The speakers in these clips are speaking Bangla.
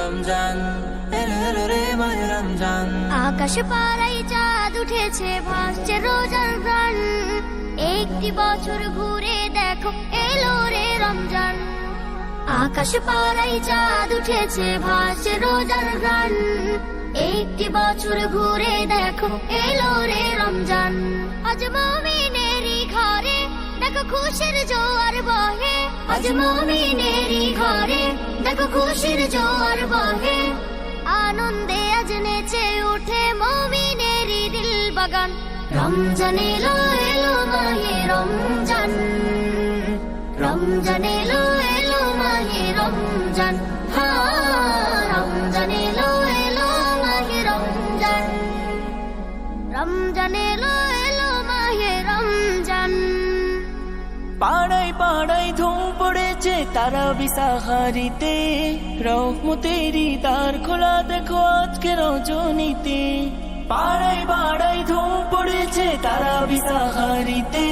রমজান, এলো এলো রে মাহে রমজান। আকাশ পাড়ায় চাঁদ উঠেছে, ভাসছে রোজার গান। একটি বছর ঘুরে দেখো, এলো রে রমজান। আকাশ পাড়ায় চাঁদ উঠেছে, ভাসছে রোজার গান। একটি বছর ঘুরে দেখো, এলো রে রমজান। আজ মুমিনেরই ঘরে দেখো খুশির জোয়ার বহে। আজ মুমিনেরই ঘরে দেখো খুশির জোয়ার বহে। আনন্দে আজ নেচে উঠে মুমিনেরই দিল বাগান। রমজান এলো এলো মাহে রমজান, রমজান এলো এলো মাহে রমজান। রমজান এলো এলো মাহে রমজান, রমজান এলো এলো মাহে রমজান। পাড়ায় পাড়ায় ধুম পড়েছে তারাবি সাহারিতে, রহমতেরই দ্বার খোলা দেখো আজকে রজনীতে। পাড়ায় পাড়ায় ধুম পড়েছে তারাবি সাহারিতে,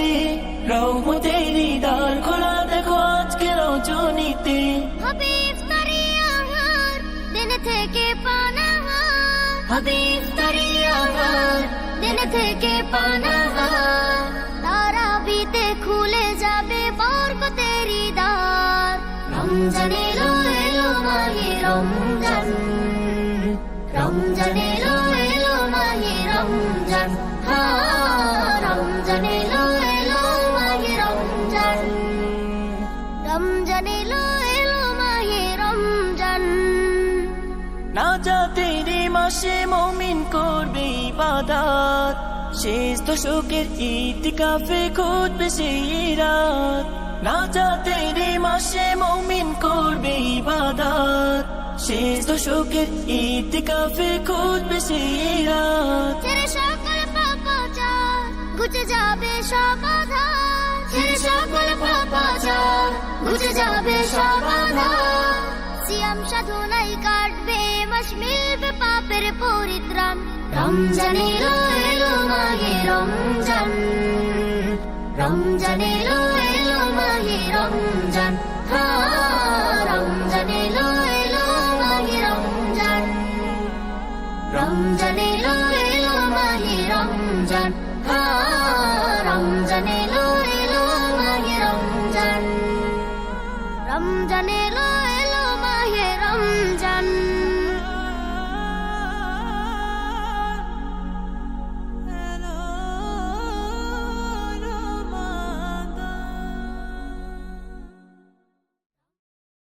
রহমতেরই দ্বার খোলা দেখো আজকে রজনীতে। হবে ইফতারি আহার, দিন থেকে পানাহার। হবে ইফতারি আহার, দিন থেকে পানাহার। তারাবিতে খুলে যাবে বরকতেরই দ্বার। রমজান এলো এলো মাহে রমজান, রমজান এলো এলো মাহে রমজান। রমজান এলো এলো মাহে রমজান, রমজান এলো এলো মাহে রমজান। নাজাতের মাসে মুমিন করবে ইবাদত, শেষ দশকের ইতিকাফে খুঁজবে সেই রাত। নাজাতের মাসে মুমিন করবে ইবাদত, শেষ দশকের ইতিকাফে খুঁজবে সেই রাত। ছেড়ে সকল পাপাচার ঘুচে যাবে সব আধার। ছেড়ে সকল পাপাচার ঘুচে যাবে সব আধার। সিয়াম সাধনায় কাটবে মাস, মিলবে পাপের পরিত্রাণ। রমজান এলো এলো মাহে রমজান, রমজান এলো এলো মাহে রমজান।